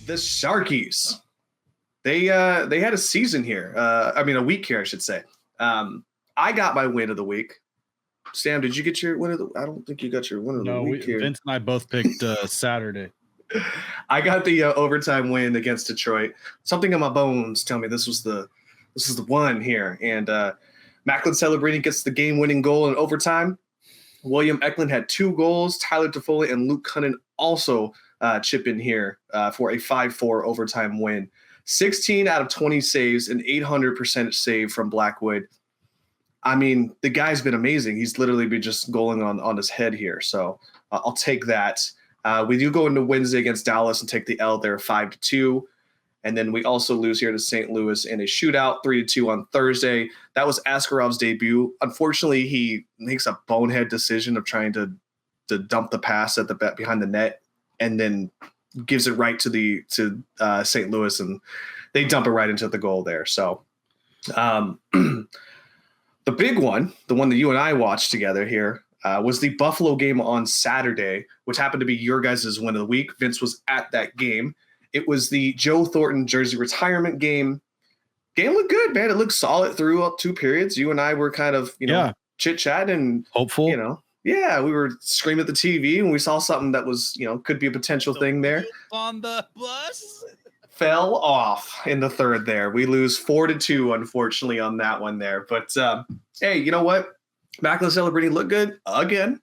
The Sharkies. They had a season here. A week here, I should say. I got my win of the week. Sam, did you get your win of the? I don't think you got your win of the week here. Vince and I both picked Saturday. I got the overtime win against Detroit. Something in my bones tell me this is the one here. And Macklin Celebrini gets the game-winning goal in overtime. William Eklund had 2 goals. Tyler Toffoli and Luke Cunnin also chip in here for a 5-4 overtime win. 16 out of 20 saves, an 800% save from Blackwood. I mean, the guy's been amazing. He's literally been just goaling on his head here. So I'll take that. We do go into Wednesday against Dallas and take the L there 5-2. And then we also lose here to St. Louis in a shootout 3-2 on Thursday. That was Askarov's debut. Unfortunately, he makes a bonehead decision of trying to dump the pass at the behind the net and then gives it right to St. Louis, and they dump it right into the goal there. So the big one, the one that you and I watched together here, was the Buffalo game on Saturday, which happened to be your guys' win of the week. Vince was at that game. It was the Joe Thornton jersey retirement game. Game looked good, man. It looked solid throughout 2 periods. You and I were kind of, chit-chatting and hopeful. Yeah, we were screaming at the TV and we saw something that was, could be a potential thing there. On the bus. Fell off in the third there. We lose 4-2, unfortunately, on that one there. But, hey, you know what? Macklin Celebrini looked good again.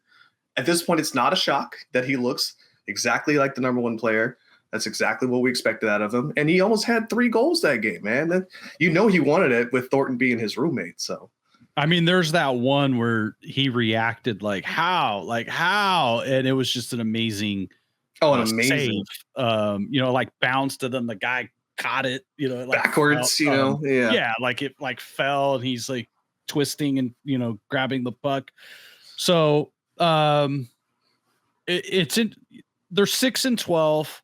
At this point, it's not a shock that he looks exactly like the number 1 player. That's exactly what we expected out of him. And he almost had 3 goals that game, man. He wanted it with Thornton being his roommate, so. I mean, there's that one where he reacted like how, and it was just an amazing, amazing save. Like bounced and then the guy caught it, backwards, fell, like it like fell and he's like twisting and grabbing the puck. So they're 6-12.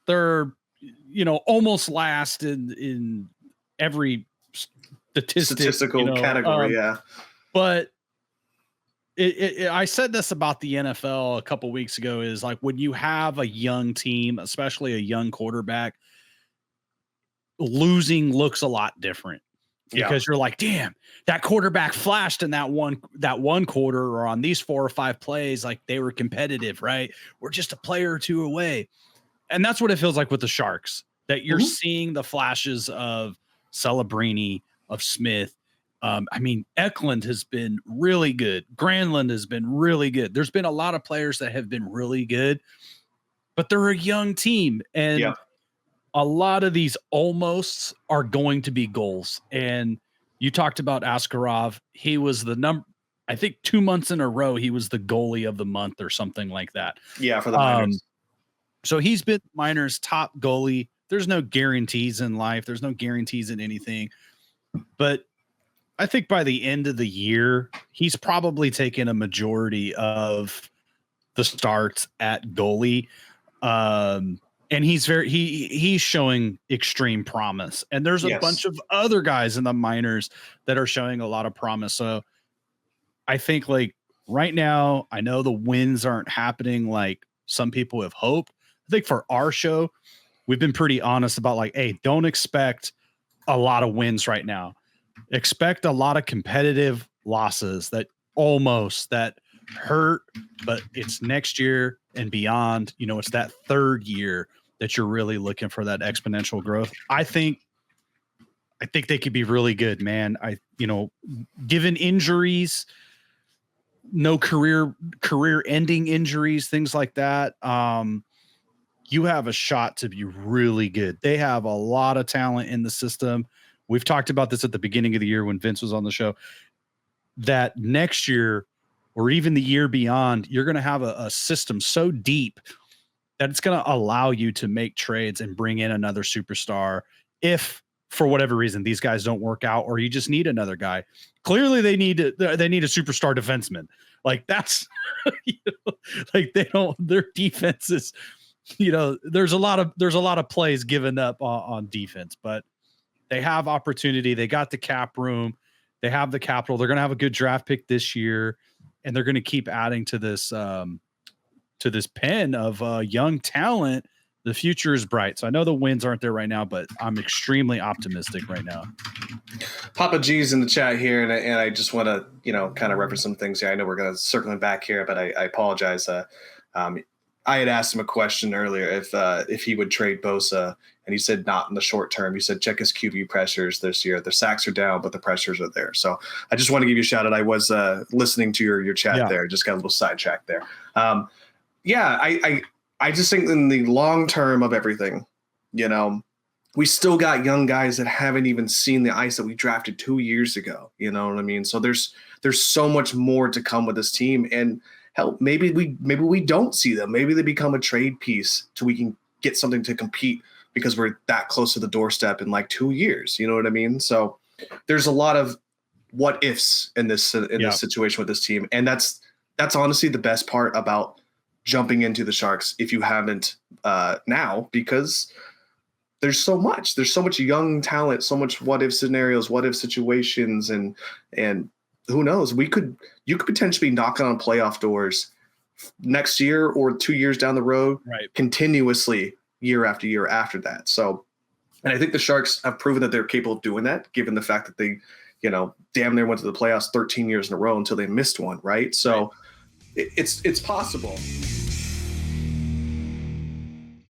They're almost last in every statistical category, but I said this about the NFL a couple weeks ago is like when you have a young team, especially a young quarterback, losing looks a lot different because you're like, damn, that quarterback flashed in that one quarter or on these 4 or 5 plays, like they were competitive, right? We're just a player or 2 away. And that's what it feels like with the Sharks, that you're seeing the flashes of Celebrini, of Smith. Eklund has been really good. Granlund has been really good. There's been a lot of players that have been really good, but they're a young team. And a lot of these almosts are going to be goals. And you talked about Askarov. He was I think 2 months in a row, he was the goalie of the month or something like that. Yeah, for the Miners. So he's been Miners' top goalie. There's no guarantees in life. There's no guarantees in anything. But I think by the end of the year, he's probably taken a majority of the starts at goalie. And he's showing extreme promise. And there's a bunch of other guys in the Miners that are showing a lot of promise. So I think like right now, I know the wins aren't happening like some people have hoped. I think for our show, we've been pretty honest about like, hey, don't expect a lot of wins right now. Expect a lot of competitive losses that hurt, but it's next year and beyond. It's that third year that you're really looking for that exponential growth. I think they could be really good, man. Given injuries, no career ending injuries, things like that. You have a shot to be really good. They have a lot of talent in the system. We've talked about this at the beginning of the year when Vince was on the show, that next year or even the year beyond, you're going to have a system so deep that it's going to allow you to make trades and bring in another superstar if for whatever reason these guys don't work out or you just need another guy. Clearly they need a superstar defenseman. Like that's like their defense is, there's a lot of plays given up on defense, but they have opportunity. They got the cap room. They have the capital. They're going to have a good draft pick this year, and they're going to keep adding to this pen of young talent the future is bright. So I know the wins aren't there right now, but I'm extremely optimistic right now. Papa G's in the chat here, and I just want to, kind of reference some things here. I know we're going to circling back here, but I apologize. I had asked him a question earlier if he would trade Bosa, and he said not in the short term. He said check his QB pressures this year. The sacks are down, but the pressures are there. So I just want to give you a shout out. I was listening to your chat there. Just got a little sidetracked there. I just think in the long term of everything, we still got young guys that haven't even seen the ice that we drafted 2 years ago. You know what I mean? So there's so much more to come with this team, and hell, maybe we don't see them. Maybe they become a trade piece so we can get something to compete because we're that close to the doorstep in like 2 years. You know what I mean? So there's a lot of what ifs in this situation with this team, and that's honestly the best part about jumping into the Sharks if you haven't now, because there's so much young talent, so much what if scenarios, what if situations, and who knows, you could potentially be knocking on playoff doors next year or 2 years down the road, right, continuously year after year after that. So, and I think the Sharks have proven that they're capable of doing that, given the fact that they, damn near went to the playoffs 13 years in a row until they missed one. Right. So it's possible.